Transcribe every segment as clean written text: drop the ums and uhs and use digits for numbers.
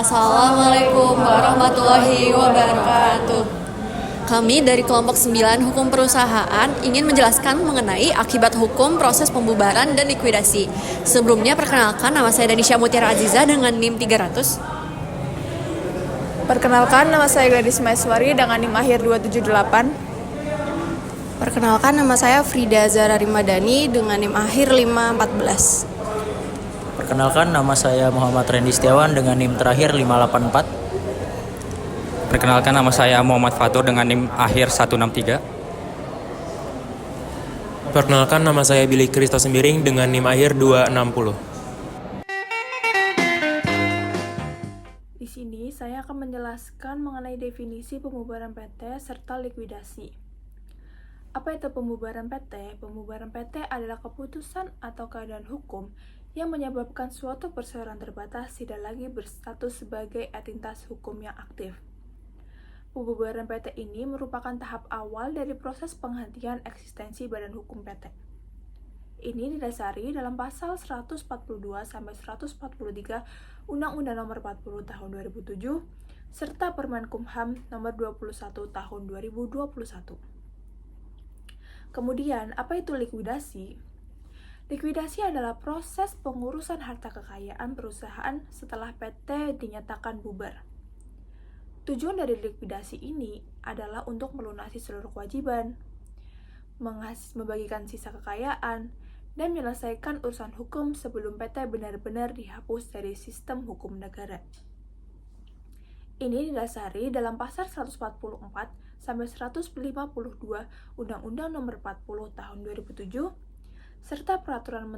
Assalamualaikum warahmatullahi wabarakatuh. Kami dari kelompok 9 Hukum Perusahaan ingin menjelaskan mengenai akibat hukum proses pembubaran dan likuidasi. Sebelumnya perkenalkan, nama saya Danisha Mutiara Aziza dengan NIM 300. Perkenalkan, nama saya Gladys Maeswari dengan NIM akhir 278. Perkenalkan, nama saya Frida Zara Rimadani dengan NIM akhir 514. Perkenalkan, nama saya Muhammad Randy Setiawan dengan NIM terakhir 584. Perkenalkan, nama saya Muhammad Fatur dengan NIM akhir 163. Perkenalkan, nama saya Billy Kristo Sembiring dengan NIM akhir 260. Di sini saya akan menjelaskan mengenai definisi pembubaran PT serta likuidasi. Apa itu pembubaran PT? Pembubaran PT adalah keputusan atau keadaan hukum yang menyebabkan suatu perseroan terbatas tidak lagi berstatus sebagai entitas hukum yang aktif. Pembubaran PT ini merupakan tahap awal dari proses penghentian eksistensi badan hukum PT. Ini didasari dalam pasal 142-143 Undang-Undang Nomor 40 Tahun 2007 serta Permen-Kumham Nomor 21 Tahun 2021. Kemudian, apa itu likuidasi? Likuidasi adalah proses pengurusan harta kekayaan perusahaan setelah PT dinyatakan bubar. Tujuan dari likuidasi ini adalah untuk melunasi seluruh kewajiban, membagikan sisa kekayaan, dan menyelesaikan urusan hukum sebelum PT benar-benar dihapus dari sistem hukum negara. Ini didasari dalam pasal 144 sampai 152 Undang-Undang Nomor 40 Tahun 2007 serta Peraturan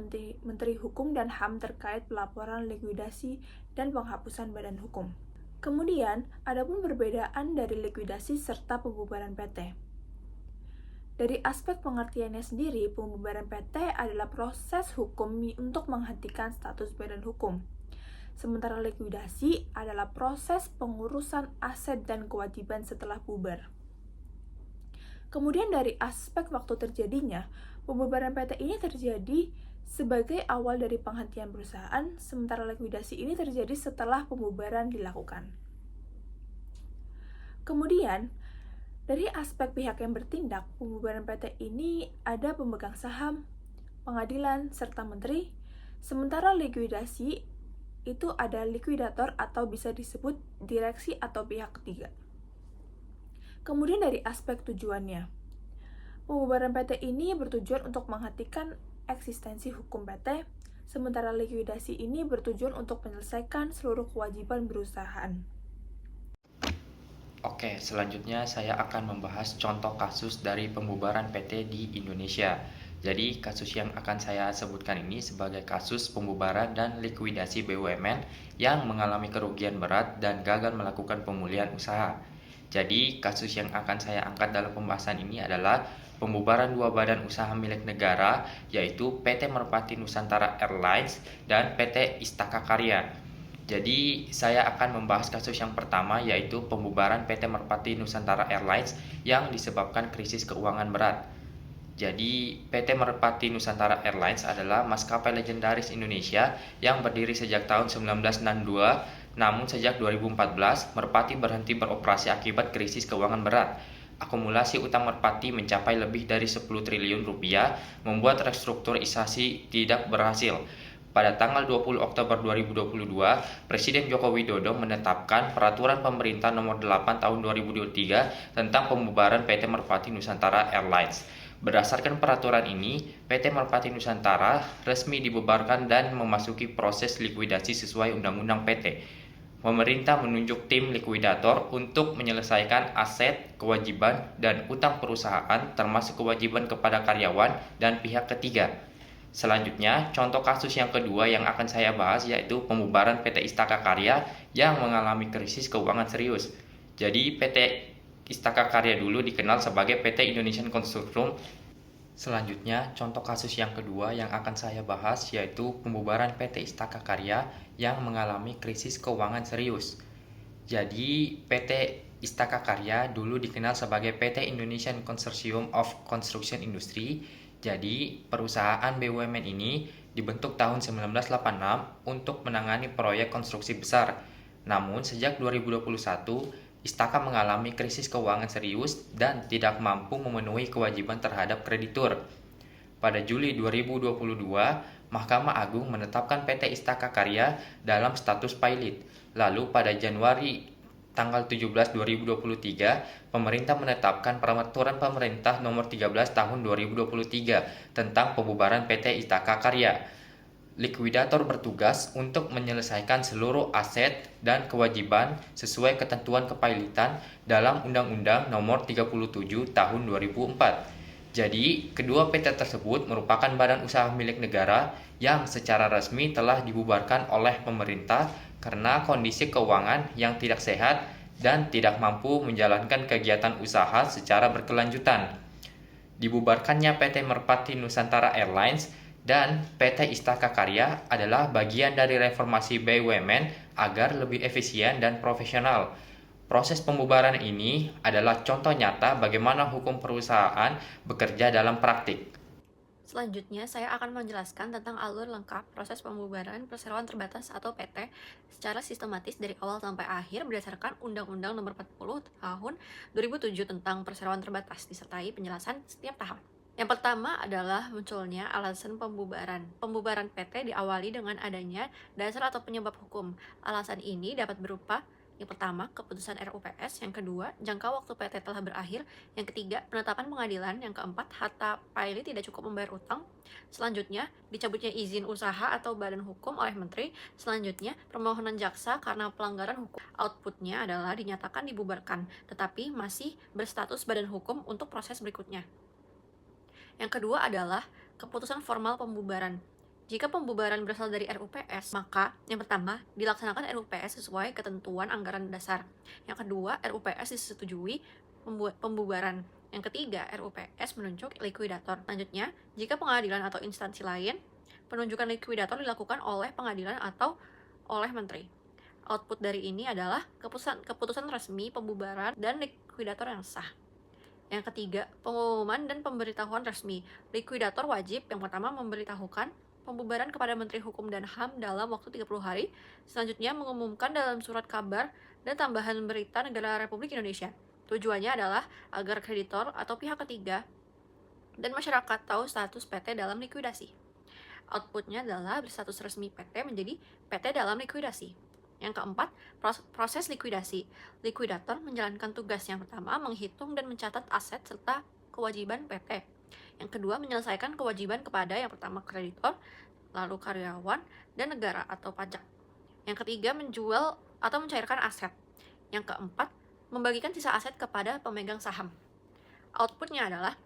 Menteri Hukum dan HAM terkait pelaporan likuidasi dan penghapusan badan hukum. Kemudian, ada pun perbedaan dari likuidasi serta pembubaran PT. Dari aspek pengertiannya sendiri, pembubaran PT adalah proses hukum untuk menghentikan status badan hukum. Sementara likuidasi adalah proses pengurusan aset dan kewajiban setelah bubar. Kemudian dari aspek waktu terjadinya, pembubaran PT ini terjadi sebagai awal dari penghentian perusahaan, sementara likuidasi ini terjadi setelah pembubaran dilakukan. Kemudian, dari aspek pihak yang bertindak, pembubaran PT ini ada pemegang saham, pengadilan, serta menteri, sementara likuidasi itu ada likuidator atau bisa disebut direksi atau pihak ketiga. Kemudian dari aspek tujuannya, pembubaran PT ini bertujuan untuk menghentikan eksistensi hukum PT, sementara likuidasi ini bertujuan untuk menyelesaikan seluruh kewajiban perusahaan. Oke, selanjutnya saya akan membahas contoh kasus dari pembubaran PT di Indonesia. Jadi, kasus yang akan saya sebutkan ini sebagai kasus pembubaran dan likuidasi BUMN yang mengalami kerugian berat dan gagal melakukan pemulihan usaha. Jadi, kasus yang akan saya angkat dalam pembahasan ini adalah pembubaran dua badan usaha milik negara, yaitu PT Merpati Nusantara Airlines dan PT Istaka Karya. Jadi, saya akan membahas kasus yang pertama, yaitu pembubaran PT Merpati Nusantara Airlines yang disebabkan krisis keuangan berat. Jadi, PT Merpati Nusantara Airlines adalah maskapai legendaris Indonesia yang berdiri sejak tahun 1962. Namun sejak 2014, Merpati berhenti beroperasi akibat krisis keuangan berat. Akumulasi utang Merpati mencapai lebih dari 10 triliun rupiah, membuat restrukturisasi tidak berhasil. Pada tanggal 20 Oktober 2022, Presiden Joko Widodo menetapkan Peraturan Pemerintah Nomor 8 Tahun 2023 tentang pembubaran PT Merpati Nusantara Airlines. Berdasarkan peraturan ini, PT Merpati Nusantara resmi dibubarkan dan memasuki proses likuidasi sesuai Undang-Undang PT. Pemerintah menunjuk tim likuidator untuk menyelesaikan aset, kewajiban, dan utang perusahaan termasuk kewajiban kepada karyawan dan pihak ketiga. Selanjutnya, contoh kasus yang kedua yang akan saya bahas yaitu pembubaran PT Istaka Karya yang mengalami krisis keuangan serius. Jadi, PT Istaka Karya dulu dikenal sebagai PT Indonesian Consortium. Selanjutnya, contoh kasus yang kedua yang akan saya bahas yaitu pembubaran PT Istaka Karya yang mengalami krisis keuangan serius. Jadi, PT Istaka Karya dulu dikenal sebagai PT Indonesian Consortium of Construction Industry. Jadi, perusahaan BUMN ini dibentuk tahun 1986 untuk menangani proyek konstruksi besar. Namun, sejak 2021, Istaka mengalami krisis keuangan serius dan tidak mampu memenuhi kewajiban terhadap kreditur. Pada Juli 2022, Mahkamah Agung menetapkan PT Istaka Karya dalam status pilot. Lalu pada Januari tanggal 17 2023, pemerintah menetapkan Peraturan Pemerintah Nomor 13 Tahun 2023 tentang pembubaran PT Istaka Karya. Likuidator bertugas untuk menyelesaikan seluruh aset dan kewajiban sesuai ketentuan kepailitan dalam Undang-Undang Nomor 37 Tahun 2004. Jadi, kedua PT tersebut merupakan badan usaha milik negara yang secara resmi telah dibubarkan oleh pemerintah karena kondisi keuangan yang tidak sehat dan tidak mampu menjalankan kegiatan usaha secara berkelanjutan. Dibubarkannya PT Merpati Nusantara Airlines dan PT Istaka Karya adalah bagian dari reformasi BUMN agar lebih efisien dan profesional. Proses pembubaran ini adalah contoh nyata bagaimana hukum perusahaan bekerja dalam praktik. Selanjutnya, saya akan menjelaskan tentang alur lengkap proses pembubaran perseroan terbatas atau PT secara sistematis dari awal sampai akhir berdasarkan Undang-Undang Nomor 40 Tahun 2007 tentang perseroan terbatas, disertai penjelasan setiap tahap. Yang pertama adalah munculnya alasan pembubaran. Pembubaran PT diawali dengan adanya dasar atau penyebab hukum. Alasan ini dapat berupa: yang pertama, keputusan RUPS. Yang kedua, jangka waktu PT telah berakhir. Yang ketiga, penetapan pengadilan. Yang keempat, harta pilot tidak cukup membayar utang. Selanjutnya, dicabutnya izin usaha atau badan hukum oleh menteri. Selanjutnya, permohonan jaksa karena pelanggaran hukum. Outputnya adalah dinyatakan dibubarkan, tetapi masih berstatus badan hukum untuk proses berikutnya. Yang kedua adalah keputusan formal pembubaran. Jika pembubaran berasal dari RUPS, maka yang pertama, dilaksanakan RUPS sesuai ketentuan anggaran dasar. Yang kedua, RUPS disetujui pembubaran. Yang ketiga, RUPS menunjuk likuidator. Selanjutnya, jika pengadilan atau instansi lain, penunjukan likuidator dilakukan oleh pengadilan atau oleh menteri. Output dari ini adalah keputusan resmi pembubaran dan likuidator yang sah. Yang ketiga, pengumuman dan pemberitahuan resmi. Likuidator wajib yang pertama memberitahukan pembubaran kepada Menteri Hukum dan HAM dalam waktu 30 hari. Selanjutnya, mengumumkan dalam surat kabar dan tambahan berita negara Republik Indonesia. Tujuannya adalah agar kreditor atau pihak ketiga dan masyarakat tahu status PT dalam likuidasi. Outputnya adalah berstatus resmi PT menjadi PT dalam likuidasi. Yang keempat, proses likuidasi. Likuidator menjalankan tugas yang pertama, menghitung dan mencatat aset serta kewajiban PT. Yang kedua, menyelesaikan kewajiban kepada yang pertama kreditor, lalu karyawan, dan negara atau pajak. Yang ketiga, menjual atau mencairkan aset. Yang keempat, membagikan sisa aset kepada pemegang saham. Outputnya adalah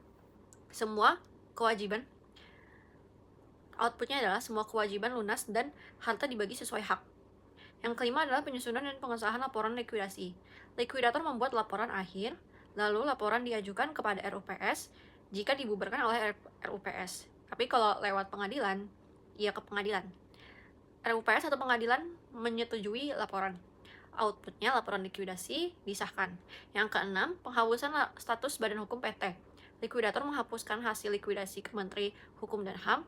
semua kewajiban lunas dan harta dibagi sesuai hak. Yang kelima adalah penyusunan dan pengesahan laporan likuidasi. Likuidator membuat laporan akhir, lalu laporan diajukan kepada RUPS jika dibubarkan oleh RUPS. Tapi kalau lewat pengadilan, ya ke pengadilan. RUPS atau pengadilan menyetujui laporan. Outputnya laporan likuidasi disahkan. Yang keenam, penghapusan status badan hukum PT. Likuidator menghapuskan hasil likuidasi ke Menteri Hukum dan HAM,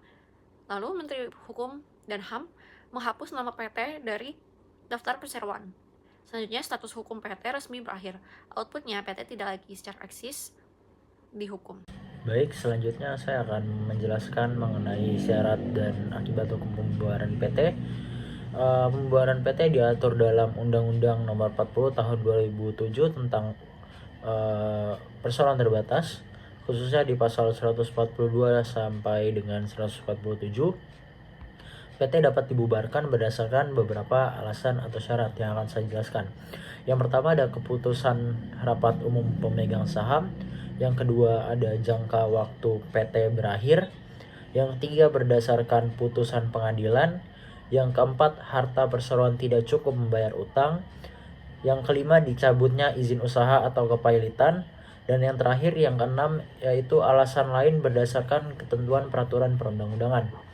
lalu Menteri Hukum dan HAM menghapus nama PT dari daftar perseroan. Selanjutnya, status hukum PT resmi berakhir. Outputnya, PT tidak lagi secara eksis dihukum. Baik, selanjutnya saya akan menjelaskan mengenai syarat dan akibat hukum pembubaran PT. Pembubaran PT diatur dalam Undang-Undang Nomor 40 Tahun 2007 tentang perseroan terbatas, khususnya di pasal 142 sampai dengan 147. PT dapat dibubarkan berdasarkan beberapa alasan atau syarat yang akan saya jelaskan. Yang pertama ada keputusan rapat umum pemegang saham. Yang kedua ada jangka waktu PT berakhir. Yang ketiga berdasarkan putusan pengadilan. Yang keempat, harta perseroan tidak cukup membayar utang. Yang kelima, dicabutnya izin usaha atau kepailitan. Dan yang terakhir, yang keenam, yaitu alasan lain berdasarkan ketentuan peraturan perundang-undangan.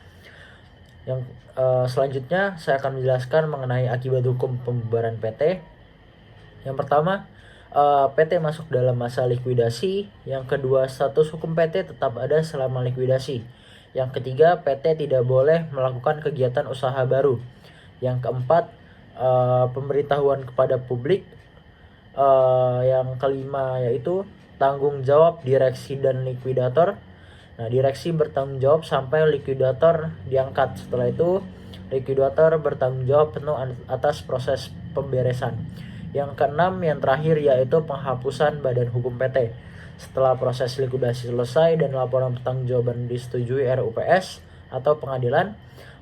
Yang selanjutnya saya akan menjelaskan mengenai akibat hukum pembubaran PT. Yang pertama, PT masuk dalam masa likuidasi. Yang kedua, status hukum PT tetap ada selama likuidasi. Yang ketiga, PT tidak boleh melakukan kegiatan usaha baru. Yang keempat, pemberitahuan kepada publik. Yang kelima yaitu tanggung jawab direksi dan likuidator. Nah, direksi bertanggung jawab sampai likuidator diangkat. Setelah itu, likuidator bertanggung jawab penuh atas proses pemberesan. Yang keenam, yang terakhir yaitu penghapusan badan hukum PT. Setelah proses likuidasi selesai dan laporan pertanggungjawaban disetujui RUPS atau pengadilan,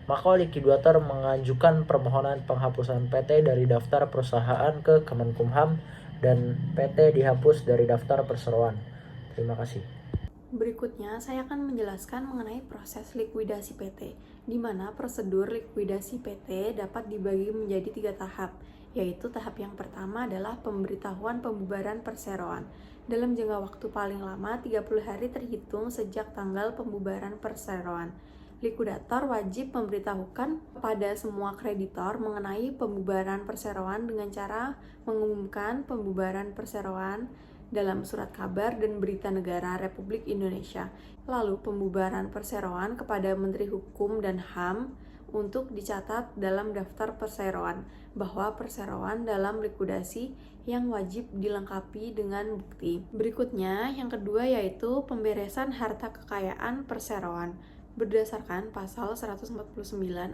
maka likuidator mengajukan permohonan penghapusan PT dari daftar perusahaan ke Kemenkumham dan PT dihapus dari daftar perseroan. Terima kasih. Berikutnya, saya akan menjelaskan mengenai proses likuidasi PT, di mana prosedur likuidasi PT dapat dibagi menjadi 3 tahap, yaitu tahap yang pertama adalah pemberitahuan pembubaran perseroan. Dalam jangka waktu paling lama 30 hari terhitung sejak tanggal pembubaran perseroan. Likuidator wajib memberitahukan kepada semua kreditor mengenai pembubaran perseroan dengan cara mengumumkan pembubaran perseroan dalam surat kabar dan berita negara Republik Indonesia. Lalu pembubaran perseroan kepada Menteri Hukum dan HAM untuk dicatat dalam daftar perseroan bahwa perseroan dalam likuidasi yang wajib dilengkapi dengan bukti. Berikutnya, yang kedua yaitu pemberesan harta kekayaan perseroan. Berdasarkan pasal 149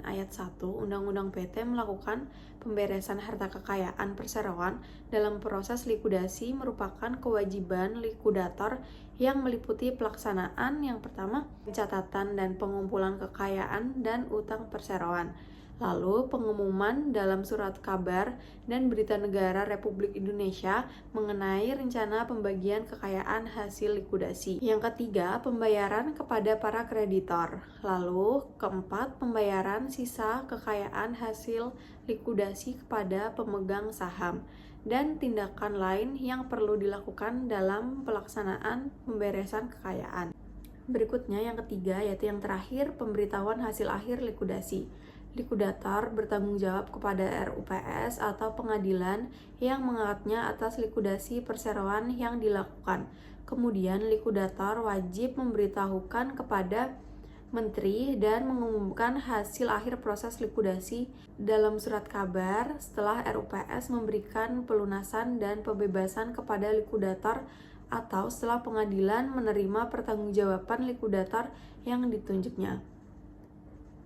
ayat 1 Undang-Undang PT melakukan pemberesan harta kekayaan perseroan dalam proses likuidasi merupakan kewajiban likuidator yang meliputi pelaksanaan yang pertama, pencatatan dan pengumpulan kekayaan dan utang perseroan. Lalu pengumuman dalam surat kabar dan berita negara Republik Indonesia mengenai rencana pembagian kekayaan hasil likuidasi. Yang ketiga, pembayaran kepada para kreditor. Lalu keempat, pembayaran sisa kekayaan hasil likuidasi kepada pemegang saham. Dan tindakan lain yang perlu dilakukan dalam pelaksanaan pemberesan kekayaan. Berikutnya yang ketiga, yaitu yang terakhir, pemberitahuan hasil akhir likuidasi. Likuidator bertanggung jawab kepada RUPS atau pengadilan yang mengangkatnya atas likuidasi perseroan yang dilakukan. Kemudian likuidator wajib memberitahukan kepada Menteri dan mengumumkan hasil akhir proses likuidasi dalam surat kabar setelah RUPS memberikan pelunasan dan pembebasan kepada likuidator atau setelah pengadilan menerima pertanggungjawaban likuidator yang ditunjuknya.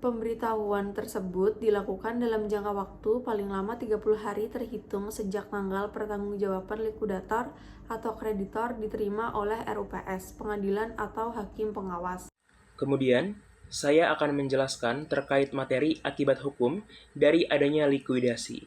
Pemberitahuan tersebut dilakukan dalam jangka waktu paling lama 30 hari terhitung sejak tanggal pertanggungjawaban likuidator atau kreditor diterima oleh RUPS, pengadilan atau hakim pengawas. Kemudian, saya akan menjelaskan terkait materi akibat hukum dari adanya likuidasi.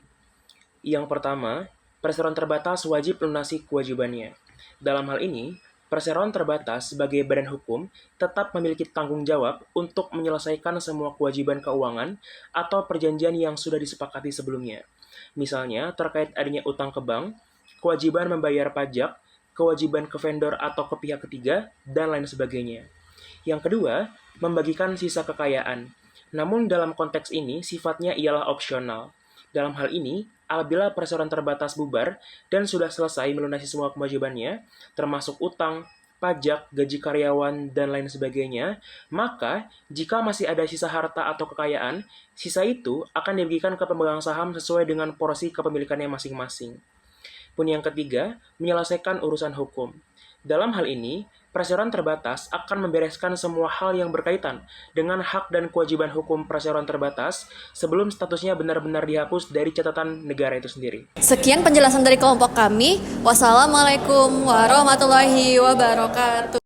Yang pertama, perseroan terbatas wajib melunasi kewajibannya. Dalam hal ini, perseroan terbatas sebagai badan hukum tetap memiliki tanggung jawab untuk menyelesaikan semua kewajiban keuangan atau perjanjian yang sudah disepakati sebelumnya. Misalnya, terkait adanya utang ke bank, kewajiban membayar pajak, kewajiban ke vendor atau ke pihak ketiga, dan lain sebagainya. Yang kedua, membagikan sisa kekayaan. Namun dalam konteks ini, sifatnya ialah opsional. Dalam hal ini, apabila perseroan terbatas bubar dan sudah selesai melunasi semua kewajibannya, termasuk utang, pajak, gaji karyawan, dan lain sebagainya, maka jika masih ada sisa harta atau kekayaan, sisa itu akan diberikan ke pemegang saham sesuai dengan porsi kepemilikannya masing-masing. Pun yang ketiga, menyelesaikan urusan hukum. Dalam hal ini, perseroan terbatas akan membereskan semua hal yang berkaitan dengan hak dan kewajiban hukum perseroan terbatas sebelum statusnya benar-benar dihapus dari catatan negara itu sendiri. Sekian penjelasan dari kelompok kami. Wassalamualaikum warahmatullahi wabarakatuh.